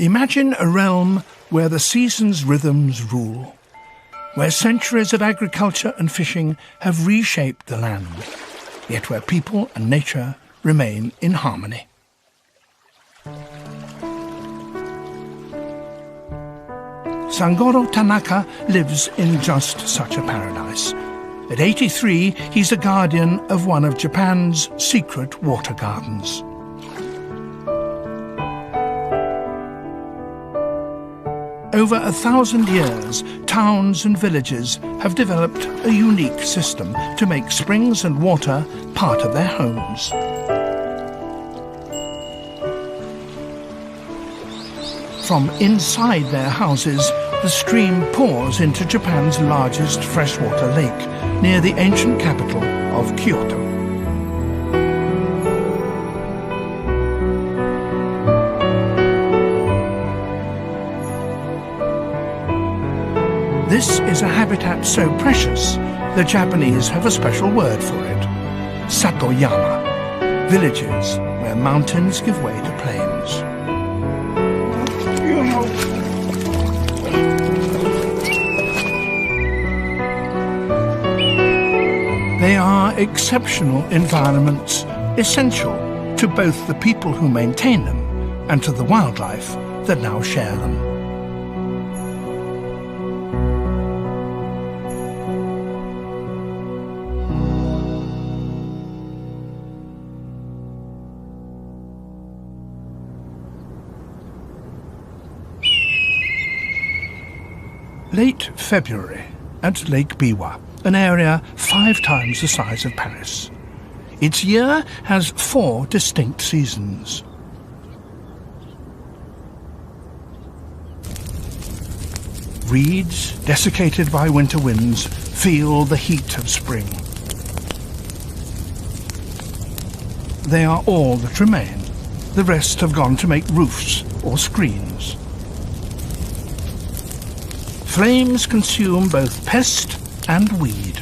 Imagine a realm where the seasons' rhythms rule, where centuries of agriculture and fishing have reshaped the land, yet where people and nature remain in harmony. Sangoro Tanaka lives in just such a paradise. At 83, he's a guardian of one of Japan's secret water gardens. Over 1,000 years, towns and villages have developed a unique system to make springs and water part of their homes. From inside their houses, the stream pours into Japan's largest freshwater lake, near the ancient capital of Kyoto. This is a habitat so precious, the Japanese have a special word for it: Satoyama, villages where mountains give way to plains. They are exceptional environments, essential to both the people who maintain them and to the wildlife that now share them. Late February at Lake Biwa, an area 5 times the size of Paris. Its year has 4 distinct seasons. Reeds, desiccated by winter winds, feel the heat of spring. They are all that remain. The rest have gone to make roofs or screens. Flames consume both pest and weed.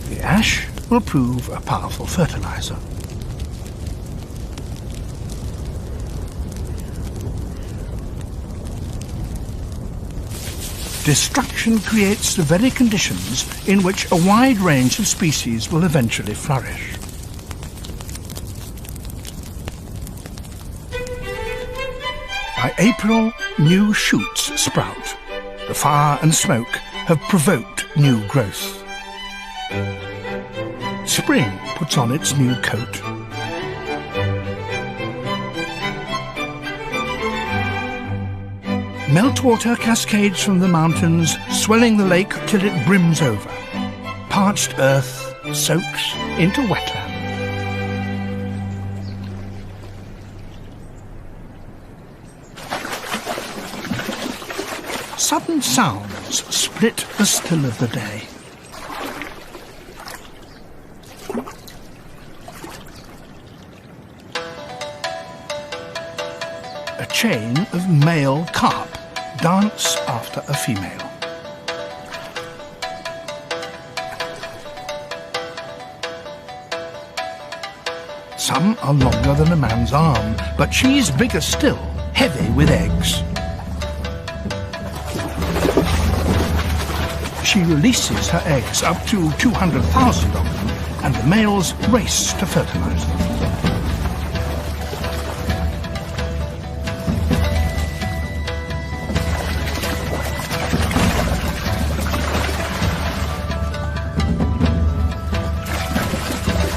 The ash will prove a powerful fertilizer. Destruction creates the very conditions in which a wide range of species will eventually flourish. By April, new shoots sprout. The fire and smoke have provoked new growth. Spring puts on its new coat. Meltwater cascades from the mountains, swelling the lake till it brims over. Parched earth soaks into wetland. Sudden sounds split the still of the day. A chain of male carp dance after a female. Some are longer than a man's arm, but she's bigger still, heavy with eggs. She releases her eggs, up to 200,000 of them, and the males race to fertilize them.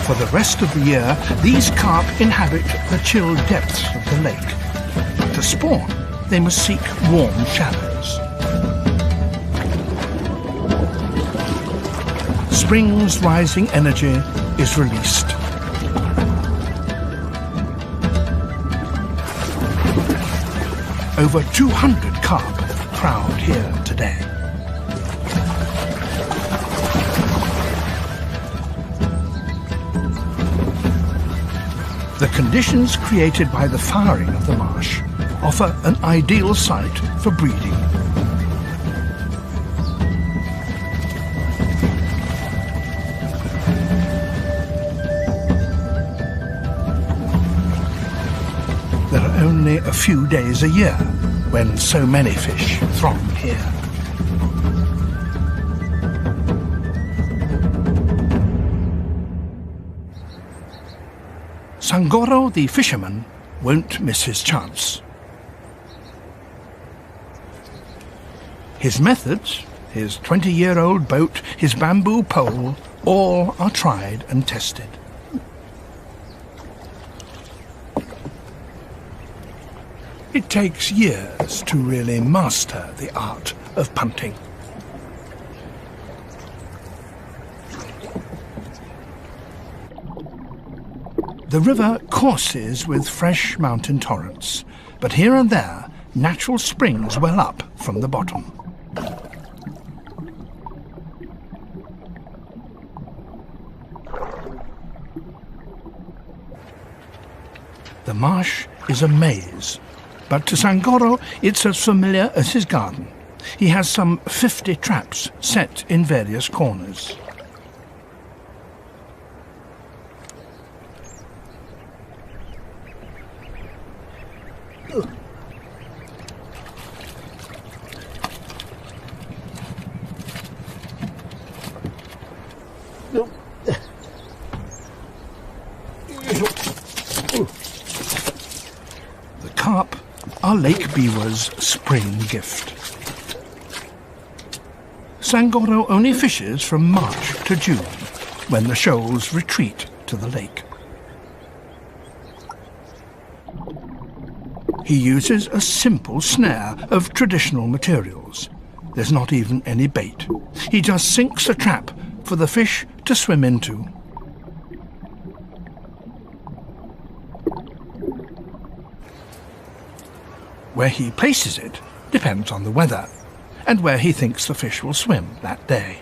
For the rest of the year, these carp inhabit the chill depths of the lake. To spawn, they must seek warm shallows. Spring's rising energy is released. Over 200 carp crowd here today. The conditions created by the firing of the marsh offer an ideal site for breeding. There are only only a few days a year, when so many fish throng here. Sangoro the fisherman won't miss his chance. His methods, his 20-year-old boat, his bamboo pole, all are tried and tested. It takes years to really master the art of punting. The river courses with fresh mountain torrents, but here and there natural springs well up from the bottom. The marsh is a maze, but to Sangoro it's as familiar as his garden. He has some 50 traps set in various corners. The carp are Lake Biwa's spring gift. Sangoro only fishes from March to June, when the shoals retreat to the lake. He uses a simple snare of traditional materials. There's not even any bait. He just sinks a trap for the fish to swim into. Where he places it depends on the weather and where he thinks the fish will swim that day.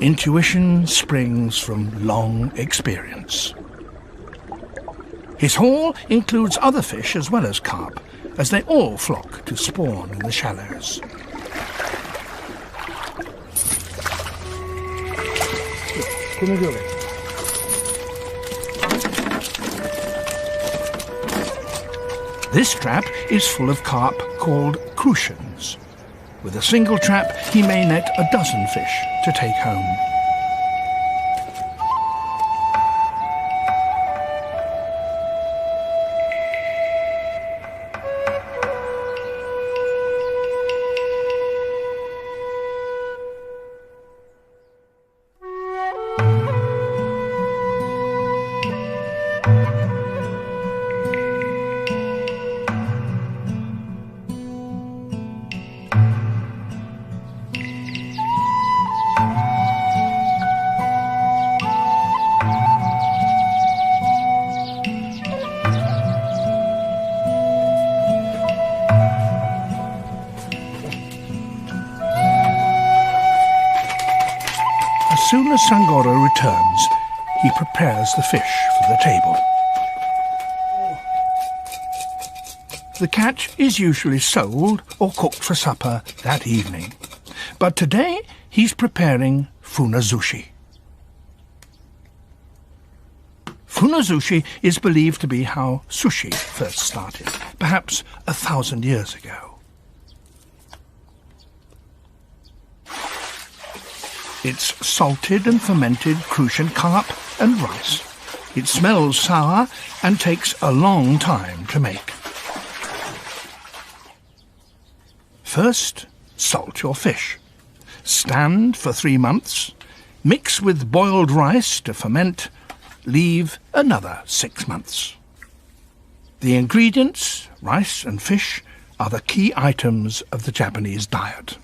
Intuition springs from long experience. His haul includes other fish as well as carp, as they all flock to spawn in the shallows. This trap is full of carp called crucians. With a single trap, he may net a dozen fish to take home. As soon as Sangoro returns, he prepares the fish for the table. The catch is usually sold or cooked for supper that evening. But today he's preparing funazushi. Funazushi is believed to be how sushi first started, perhaps 1,000 years ago. It's salted and fermented crucian carp and rice. It smells sour and takes a long time to make. First, salt your fish. Stand for 3 months. Mix with boiled rice to ferment. Leave another 6 months. The ingredients, rice and fish, are the key items of the Japanese diet.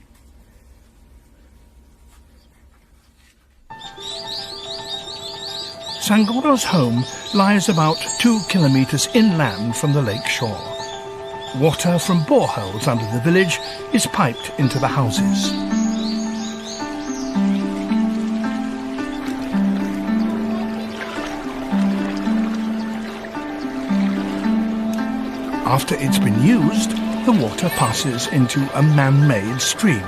Sangoro's home lies about 2 kilometers inland from the lake shore. Water from boreholes under the village is piped into the houses. After it's been used, the water passes into a man-made stream.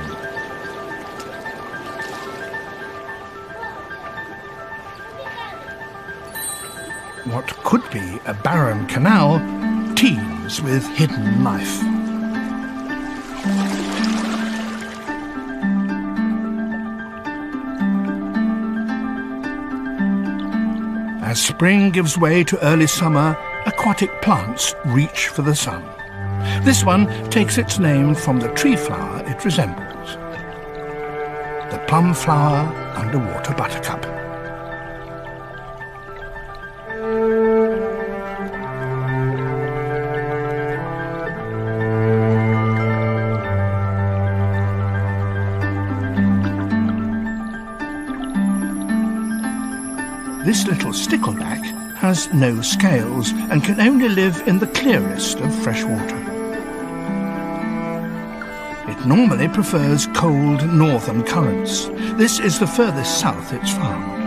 what could be a barren canal teems with hidden life. As spring gives way to early summer, aquatic plants reach for the sun. This one takes its name from the tree flower it resembles, the plum flower underwater buttercup. This little stickleback has no scales and can only live in the clearest of fresh water. It normally prefers cold northern currents. This is the furthest south it's found.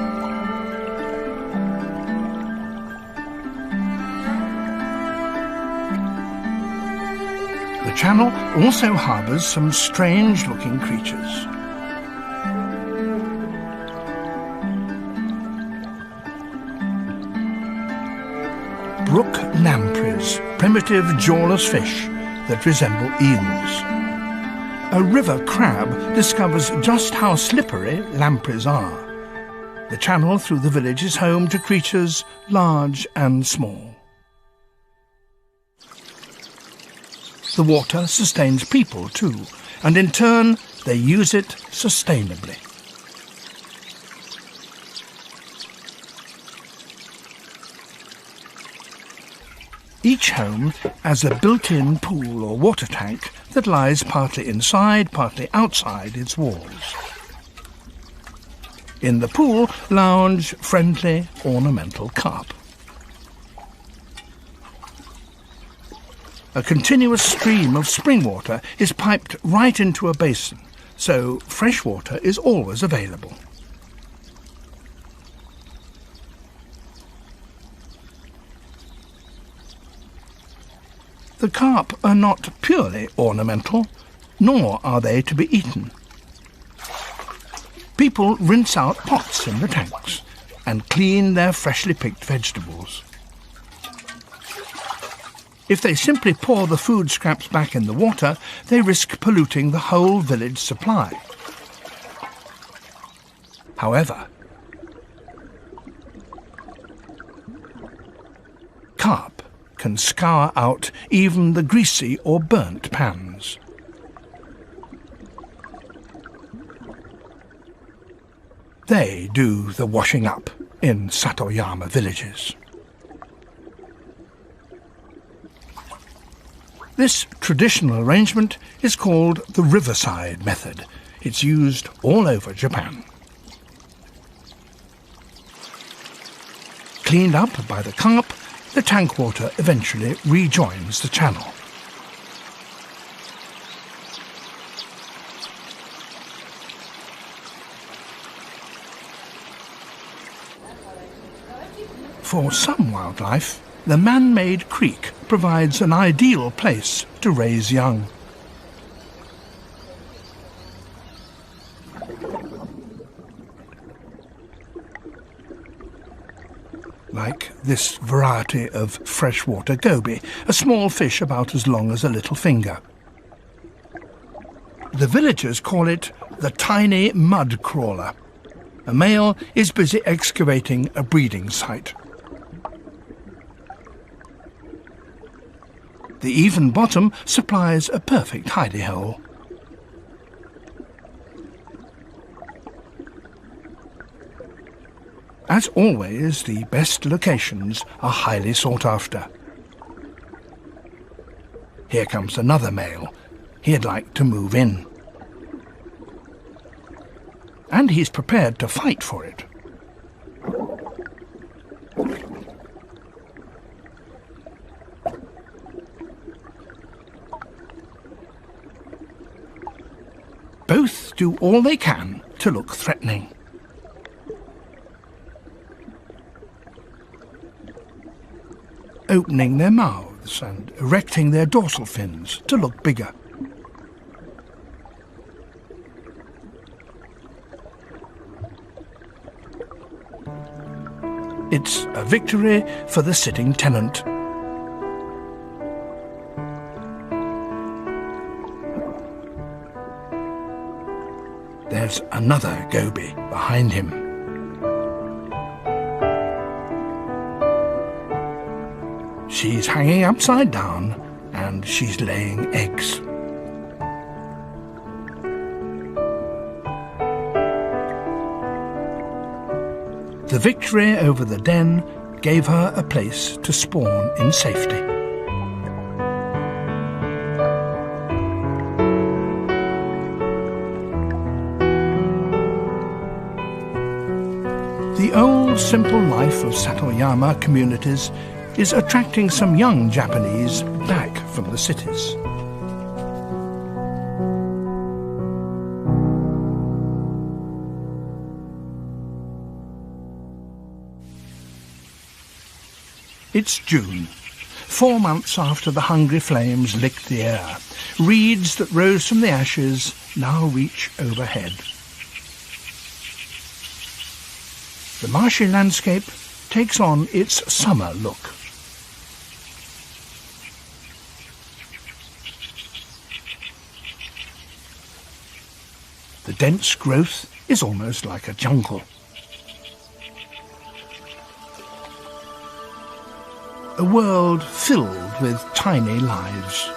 The channel also harbours some strange-looking creatures. Brook lampreys, primitive jawless fish that resemble eels. A river crab discovers just how slippery lampreys are. The channel through the village is home to creatures large and small. The water sustains people too, and in turn they use it sustainably. Each home has a built-in pool or water tank that lies partly inside, partly outside its walls. In the pool lounge friendly, ornamental carp. A continuous stream of spring water is piped right into a basin, so fresh water is always available. The carp are not purely ornamental, nor are they to be eaten. People rinse out pots in the tanks and clean their freshly picked vegetables. If they simply pour the food scraps back in the water, they risk polluting the whole village supply. However, carp can scour out even the greasy or burnt pans. They do the washing up in Satoyama villages. This traditional arrangement is called the riverside method. It's used all over Japan. Cleaned up by the carp, the tank water eventually rejoins the channel. For some wildlife, the man-made creek provides an ideal place to raise young. Like this variety of freshwater goby, a small fish about as long as a little finger. The villagers call it the tiny mud crawler. A male is busy excavating a breeding site. The even bottom supplies a perfect hidey hole. As always, the best locations are highly sought after. Here comes another male. He'd like to move in. And he's prepared to fight for it. Both do all they can to look threatening. Opening their mouths and erecting their dorsal fins to look bigger. It's a victory for the sitting tenant. There's another goby behind him. She's hanging upside down and she's laying eggs. The victory over the den gave her a place to spawn in safety. The old, simple life of Satoyama communities is attracting some young Japanese back from the cities. It's June, 4 months after the hungry flames licked the air. Reeds that rose from the ashes now reach overhead. The marshy landscape takes on its summer look. The dense growth is almost like a jungle. A world filled with tiny lives.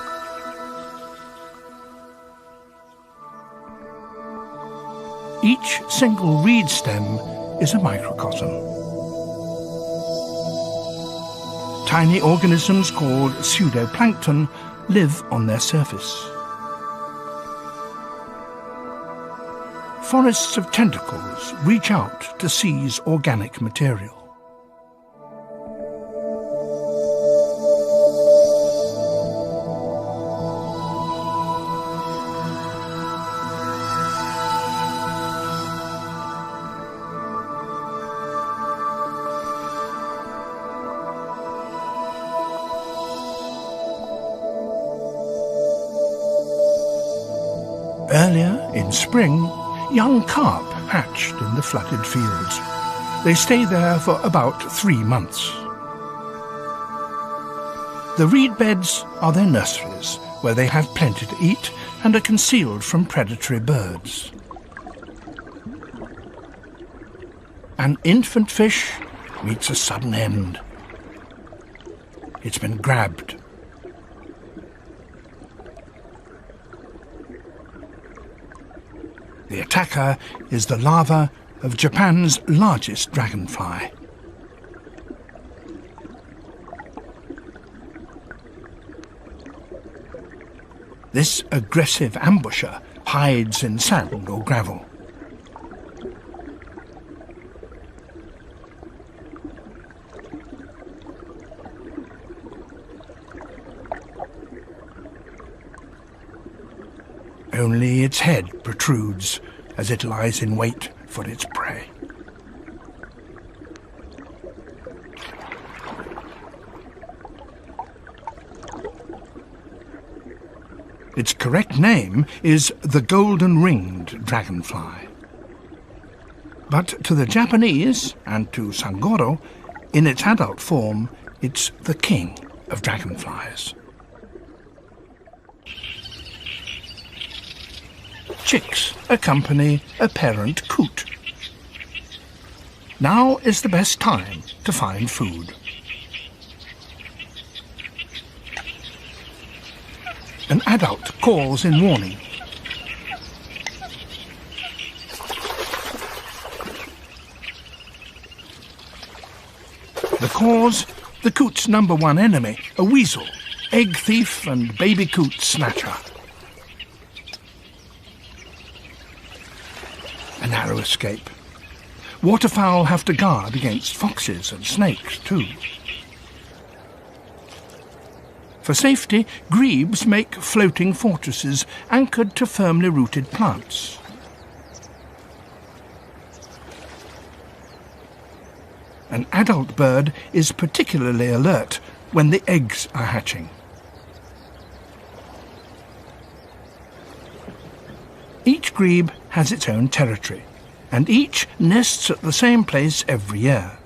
Each single reed stem is a microcosm. Tiny organisms called pseudoplankton live on their surface. Forests of tentacles reach out to seize organic material. Earlier, in spring, young carp hatched in the flooded fields. They stay there for about 3 months. The reed beds are their nurseries, where they have plenty to eat and are concealed from predatory birds. An infant fish meets a sudden end. It's been grabbed. The attacker is the larva of Japan's largest dragonfly. This aggressive ambusher hides in sand or gravel. Only its head protrudes as it lies in wait for its prey. Its correct name is the golden-ringed dragonfly. But to the Japanese, and to Sangoro, in its adult form, it's the king of dragonflies. Chicks accompany a parent coot. Now is the best time to find food. An adult calls in warning. The cause? The coot's number one enemy, a weasel, egg thief and baby coot snatcher. A narrow escape. Waterfowl have to guard against foxes and snakes too. For safety, grebes make floating fortresses anchored to firmly rooted plants. An adult bird is particularly alert when the eggs are hatching. Each grebe has its own territory, and each nests at the same place every year.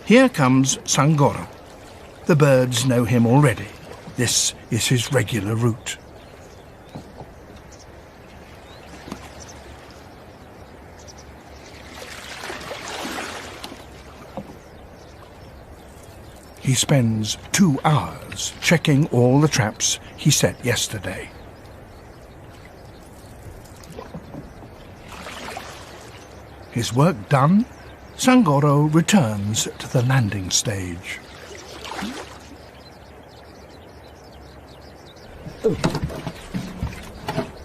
Here comes Sangoro. The birds know him already. This is his regular route. He spends 2 hours checking all the traps he set yesterday. His work done, Sangoro returns to the landing stage.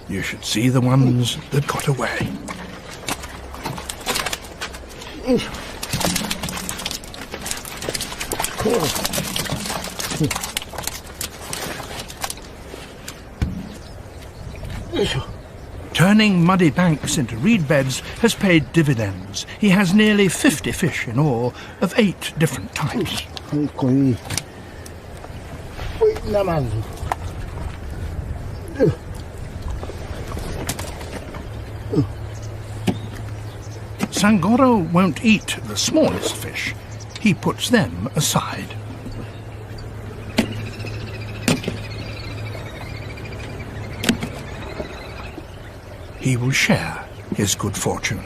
You should see the ones that got away. Turning muddy banks into reed beds has paid dividends. He has nearly 50 fish in all, of 8 different types. Sangoro won't eat the smallest fish. He puts them aside. He will share his good fortune.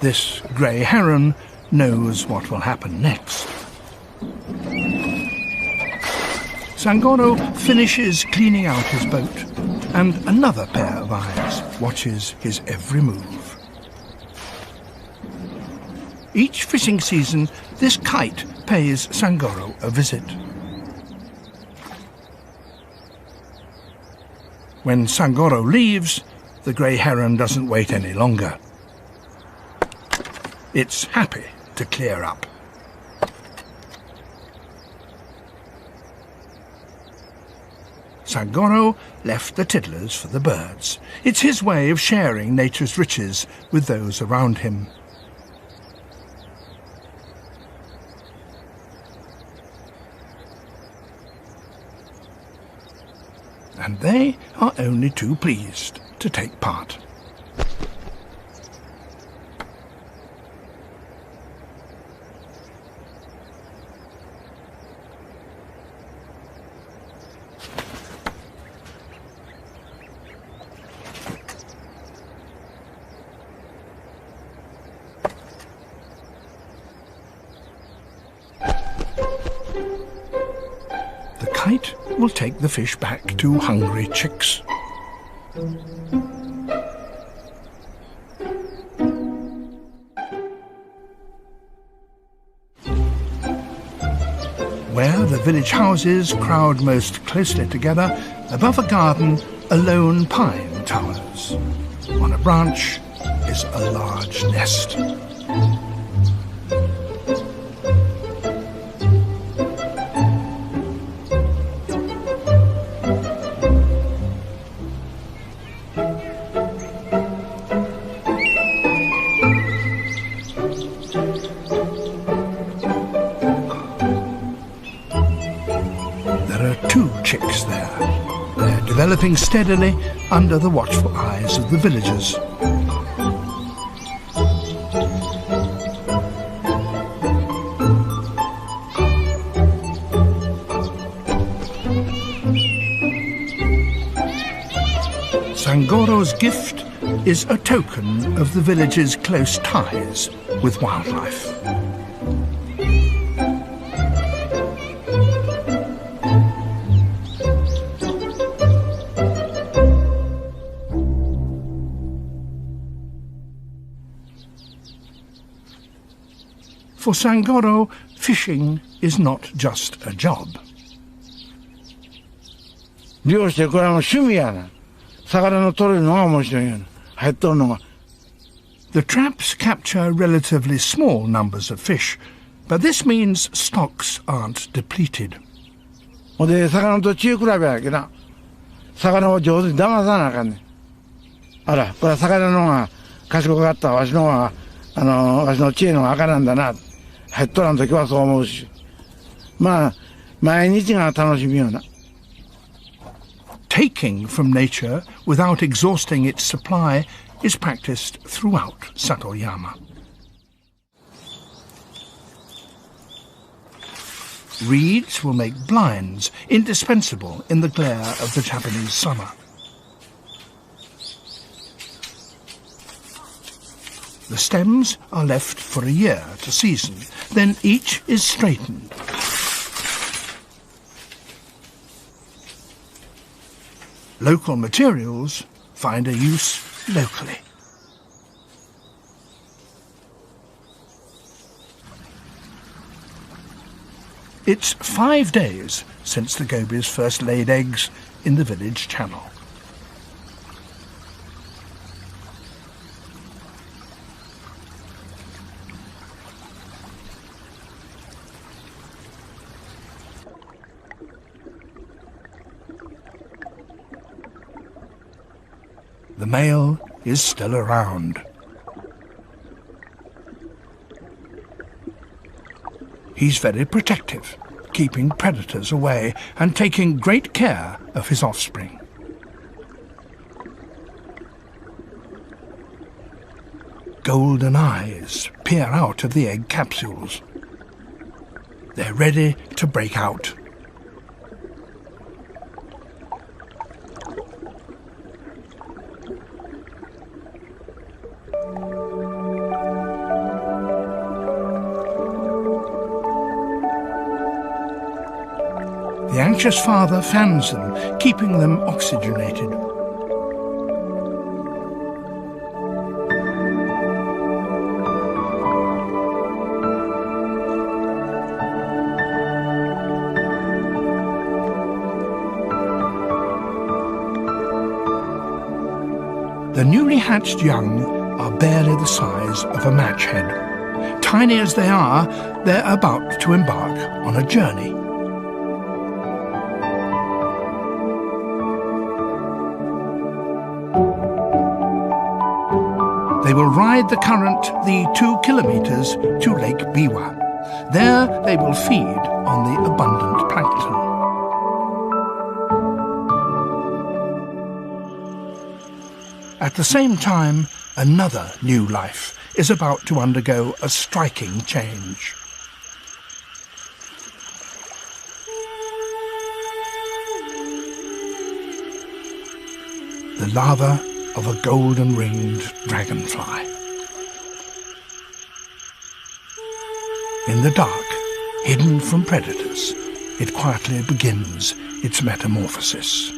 This grey heron knows what will happen next. Sangoro finishes cleaning out his boat, and another pair of eyes watches his every move. Each fishing season, this kite pays Sangoro a visit. When Sangoro leaves, the grey heron doesn't wait any longer. It's happy to clear up. Sangoro left the tiddlers for the birds. It's his way of sharing nature's riches with those around him. And they are only too pleased to take part. The kite will take the fish back to hungry chicks. Where the village houses crowd most closely together, above a garden, a lone pine towers. On a branch is a large nest. There are 2 chicks there. They're developing steadily under the watchful eyes of the villagers. Sangoro's gift is a token of the village's close ties with wildlife. For Sangoro, fishing is not just a job. 漁してこれは趣味やな。魚の取るのが面白いんやな。入っとるのが。The traps capture relatively small numbers of fish, but this means stocks aren't depleted. ほんで魚と知恵比べやけな。魚を上手に騙さなあかんねん。あら、これは魚の方が賢かった。わしの方がわしの知恵の方が赤なんだな。入っとらん時はそう思うし。まあ毎日が楽しみよな。Taking from nature without exhausting its supply is practiced throughout Satoyama. Reeds will make blinds, indispensable in the glare of the Japanese summer. The stems are left for a year to season, then each is straightened. Local materials find a use locally. It's 5 days since the gobies first laid eggs in the village channel. The male is still around. He's very protective, keeping predators away and taking great care of his offspring. Golden eyes peer out of the egg capsules. They're ready to break out. The anxious father fans them, keeping them oxygenated. The newly hatched young are barely the size of a match head. Tiny as they are, they're about to embark on a journey. They will ride the current the 2 kilometers to Lake Biwa. There they will feed on the abundant plankton. At the same time, another new life is about to undergo a striking change. The larva of a golden-ringed dragonfly. In the dark, hidden from predators, it quietly begins its metamorphosis.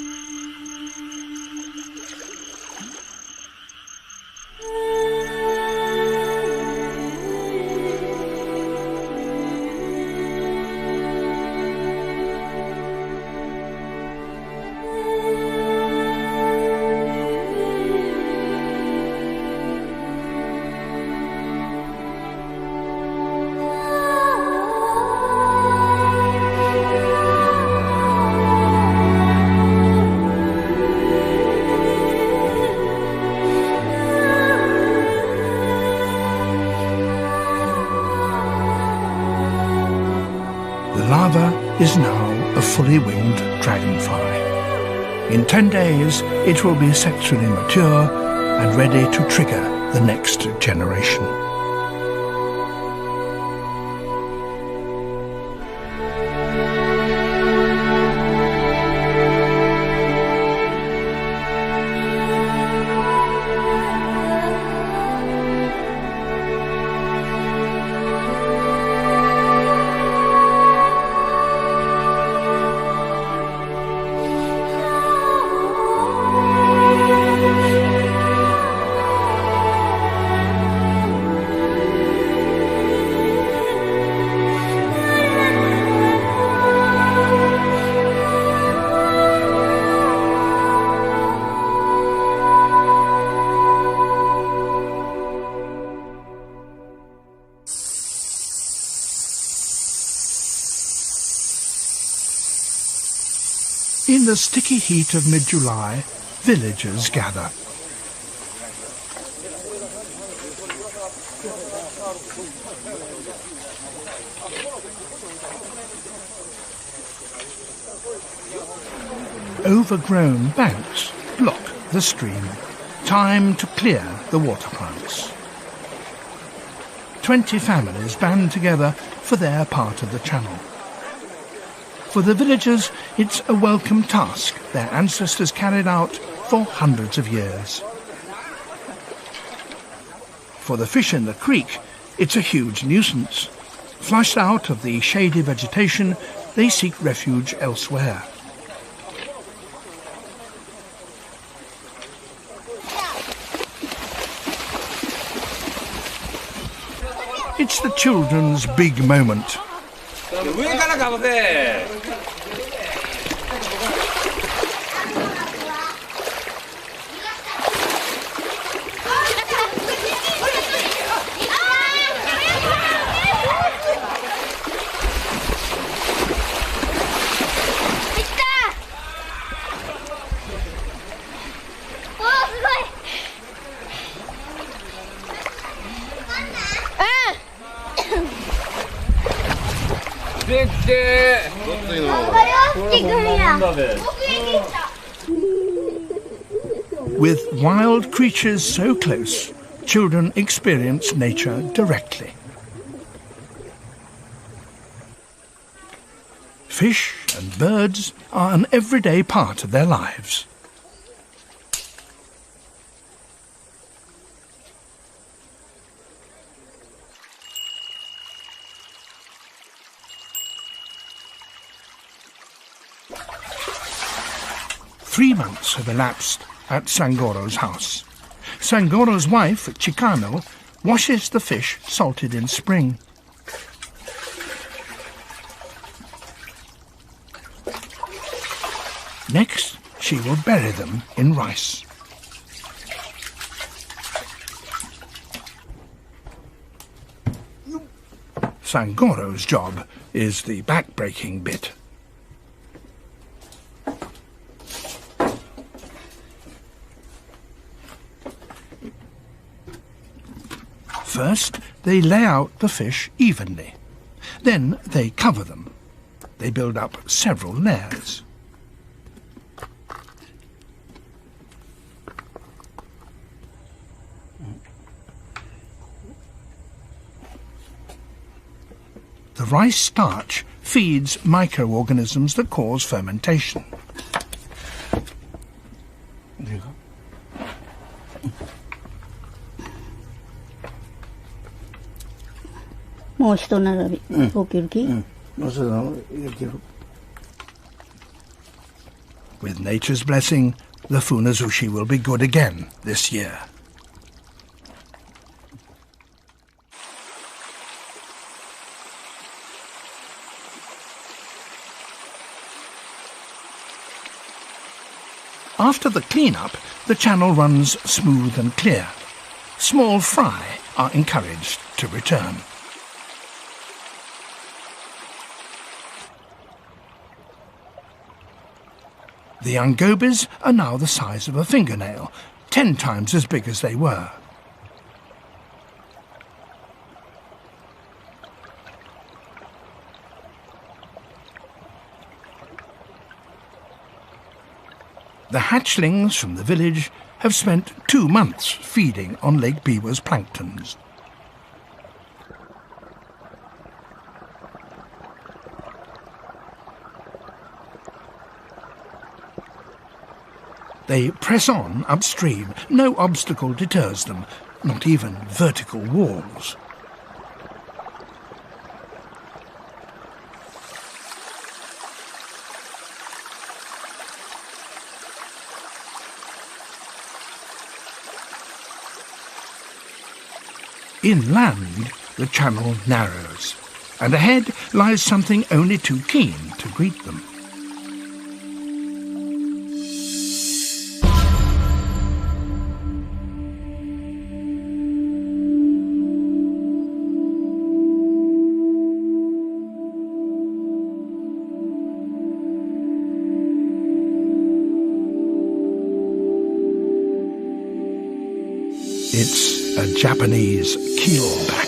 The larva is now a fully winged dragonfly. In 10 days, it will be sexually mature and ready to trigger the next generation. In the sticky heat of mid-July, villagers gather. Overgrown banks block the stream. Time to clear the water plants. 20 families band together for their part of the channel. For the villagers, it's a welcome task their ancestors carried out for hundreds of years. For the fish in the creek, it's a huge nuisance. Flushed out of the shady vegetation, they seek refuge elsewhere. It's the children's big moment. With wild creatures so close, children experience nature directly. Fish and birds are an everyday part of their lives. Three months have elapsed at Sangoro's house. Sangoro's wife, Chikano, washes the fish salted in spring. Next, she will bury them in rice. Sangoro's job is the back-breaking bit. First, they lay out the fish evenly. Then they cover them. They build up several layers. The rice starch feeds microorganisms that cause fermentation. With nature's blessing, the funazushi will be good again this year. After the clean-up, the channel runs smooth and clear. Small fry are encouraged to return. The young gobies are now the size of a fingernail, 10 times as big as they were. The hatchlings from the village have spent 2 months feeding on Lake Biwa's planktons. They press on upstream. No obstacle deters them, not even vertical walls. Inland, the channel narrows, and ahead lies something only too keen to greet them. It's a Japanese keelback.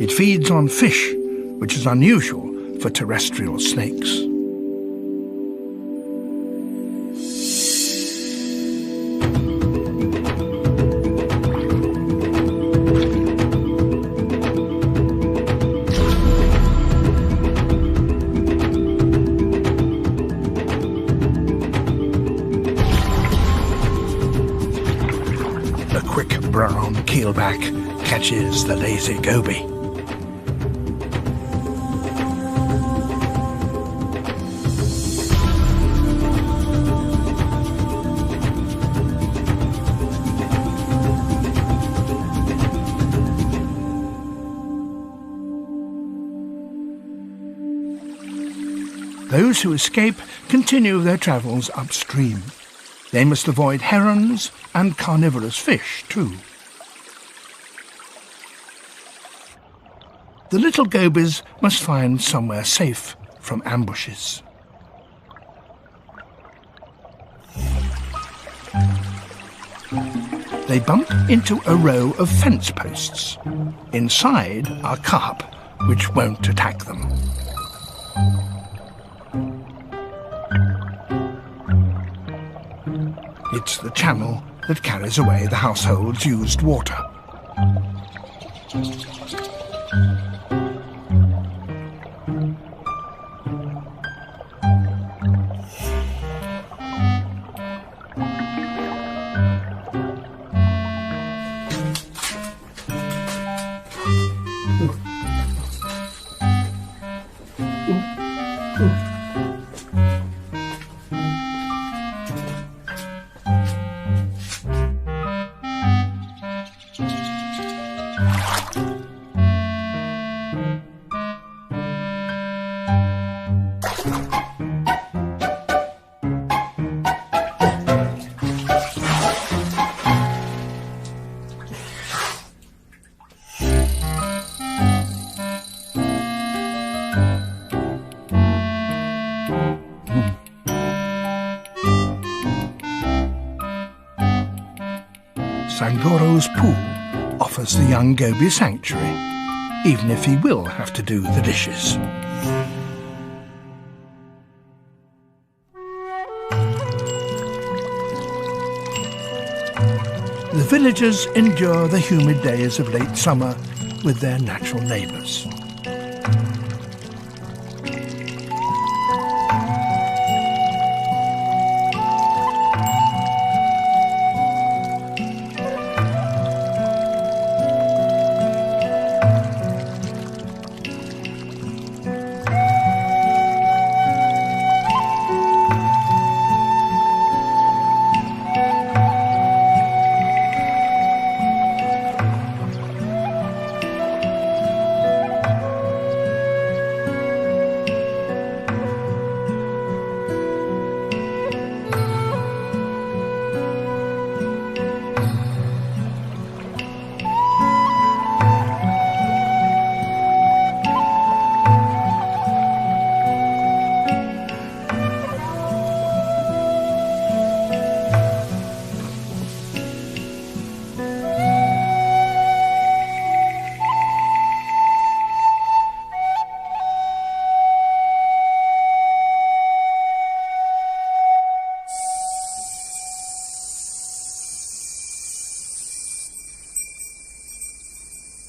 It feeds on fish, which is unusual for terrestrial snakes. keelback catches the lazy goby. Those who escape continue their travels upstream. They must avoid herons and carnivorous fish too. The little gobies must find somewhere safe from ambushes. They bump into a row of fence posts. Inside are carp, which won't attack them. It's the channel that carries away the household's used water. Sangoro's pool offers the young goby sanctuary, even if he will have to do the dishes. The villagers endure the humid days of late summer with their natural neighbours.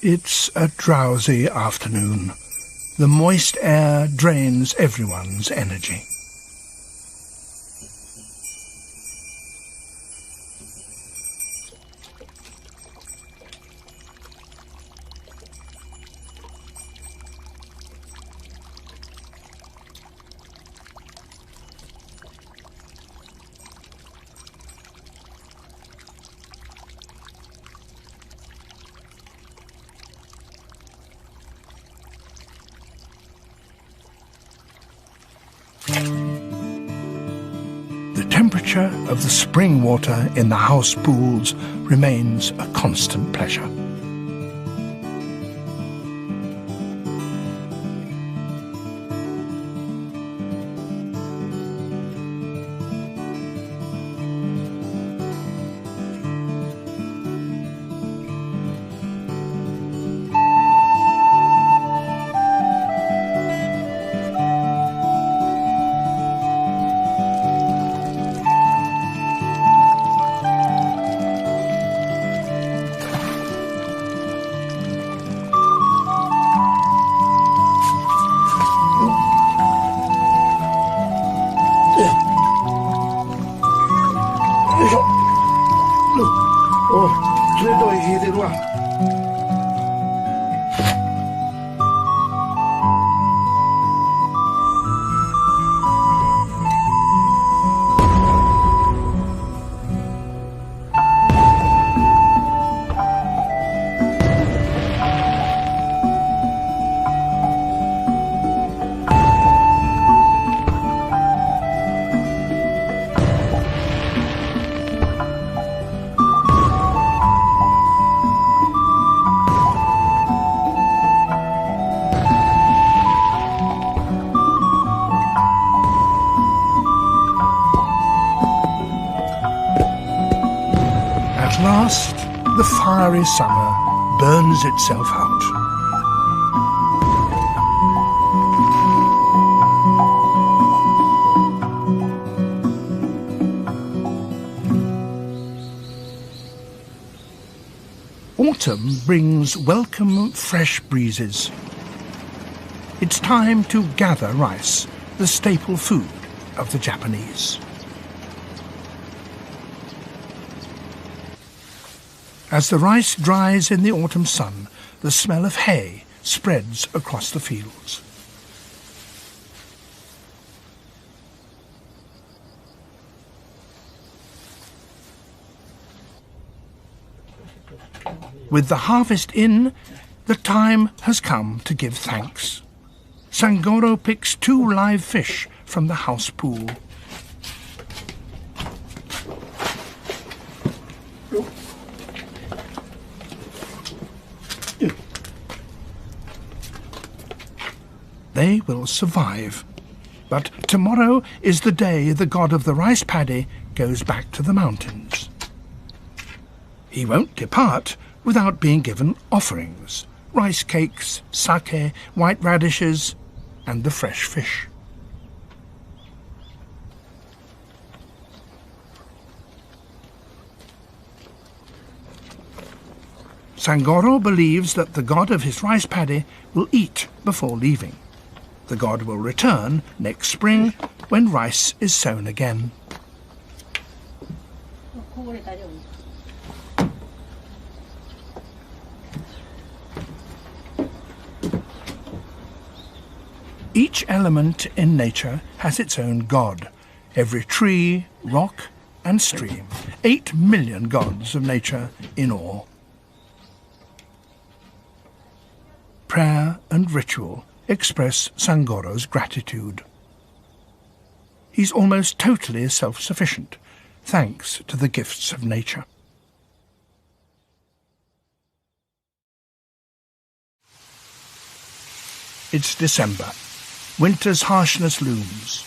It's a drowsy afternoon. The moist air drains everyone's energy. The temperature of the spring water in the house pools remains a constant pleasure. last, the fiery summer burns itself out. Autumn brings welcome fresh breezes. It's time to gather rice, the staple food of the Japanese. As the rice dries in the autumn sun, the smell of hay spreads across the fields. With the harvest in, the time has come to give thanks. Sangoro picks 2 live fish from the house pool. They will survive. But tomorrow is the day the god of the rice paddy goes back to the mountains. He won't depart without being given offerings: rice cakes, sake, white radishes, and the fresh fish. Sangoro believes that the god of his rice paddy will eat before leaving. The god will return next spring when rice is sown again. Each element in nature has its own god. Every tree, rock, and stream. 8 million gods of nature in all. Prayer and ritual express Sangoro's gratitude. He's almost totally self-sufficient, thanks to the gifts of nature. It's December. Winter's harshness looms.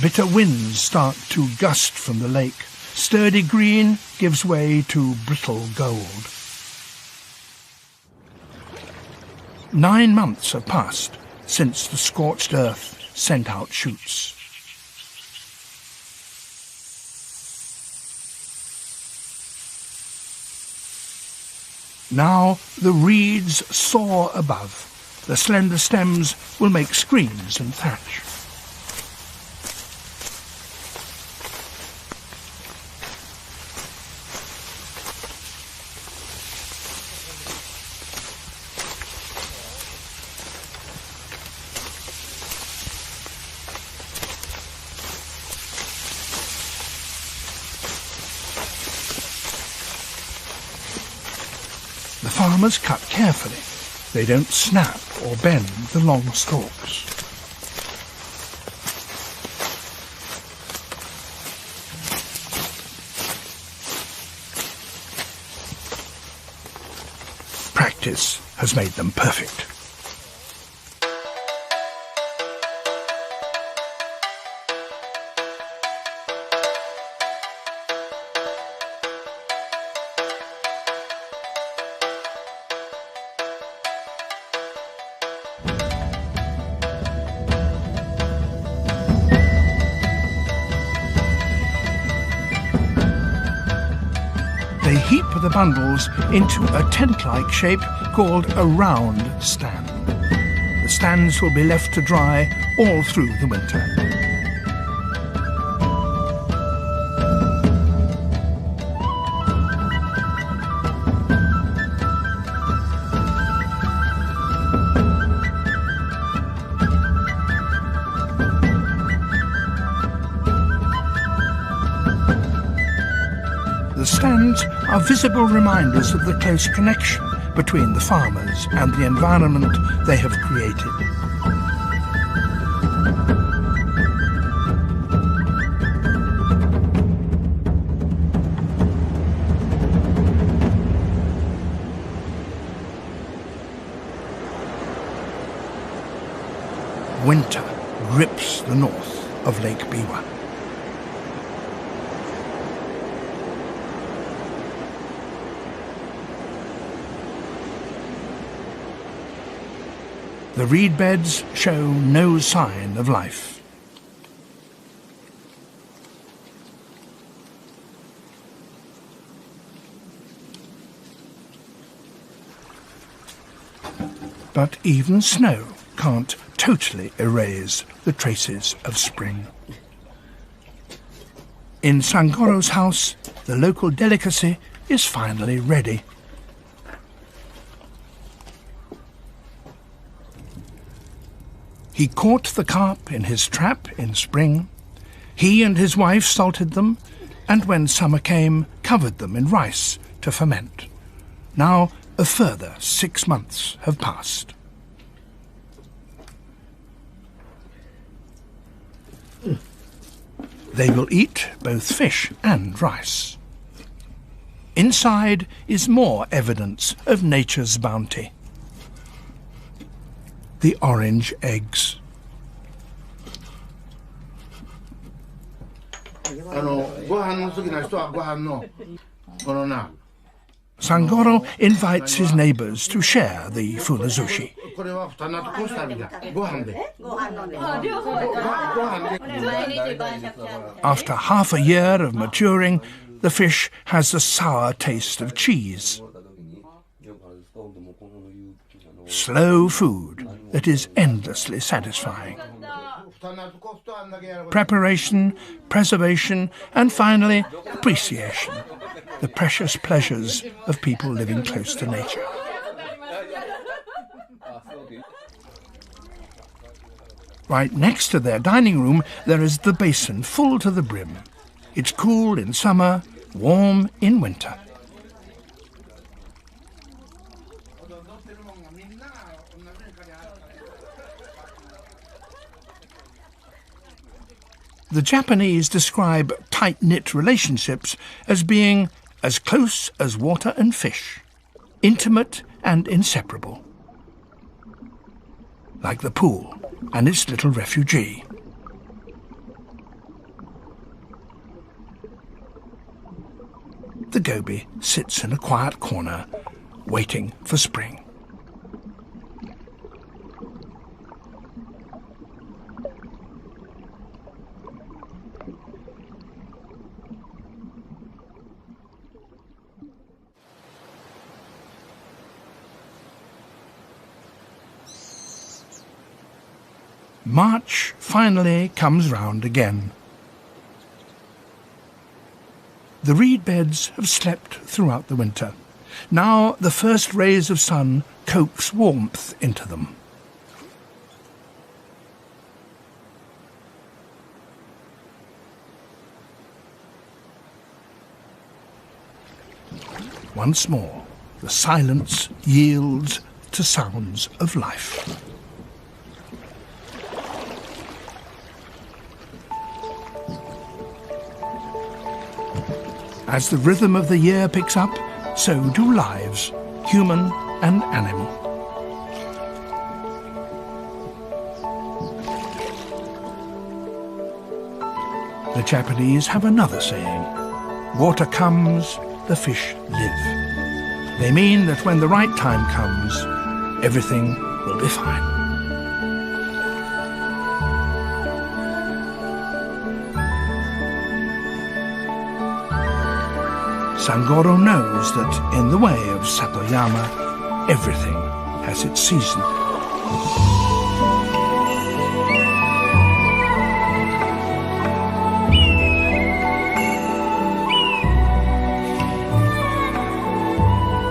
Bitter winds start to gust from the lake. Sturdy green gives way to brittle gold. 9 months have passed since the scorched earth sent out shoots. Now the reeds soar above. The slender stems will make screens and thatch. The farmers cut carefully. They don't snap or bend the long stalks. Practice has made them perfect. They heap the bundles into a tent-like shape called a round stand. The stands will be left to dry all through the winter. The stands are visible reminders of the close connection between the farmers and the environment they have created. Winter. grips the north of Lake Biwa. The reed beds show no sign of life. But even snow can't totally erase the traces of spring. In Sangoro's house, the local delicacy is finally ready. He caught the carp in his trap in spring. He and his wife salted them, and when summer came, covered them in rice to ferment. Now a further 6 months have passed. They will eat both fish and rice. Inside is more evidence of nature's bounty. The orange eggs. Sangoro invites his neighbors to share the fulazushi. After half a year of maturing, the fish has the sour taste of cheese. Slow food that is endlessly satisfying. Preparation, preservation, and finally, appreciation. The precious pleasures of people living close to nature. Right next to their dining room, there is the basin full to the brim. It's cool in summer, warm in winter. The Japanese describe tight-knit relationships as being as close as water and fish, intimate and inseparable. Like the pool and its little refugee. The goby sits in a quiet corner, waiting for spring. March finally comes round again. The reed beds have slept throughout the winter. Now the first rays of sun coax warmth into them. Once more, the silence yields to sounds of life. As the rhythm of the year picks up, so do lives, human and animal. The Japanese have another saying, water comes, the fish live. They mean that when the right time comes, everything will be fine. Sangoro knows that in the way of Satoyama, everything has its season.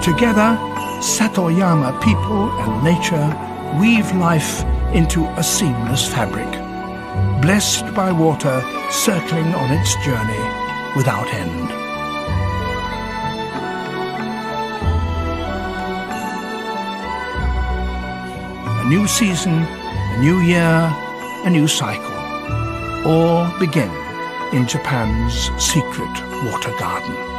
Together, Satoyama people and nature weave life into a seamless fabric, blessed by water circling on its journey without end. A new season, a new year, a new cycle, all begin in Japan's secret water garden.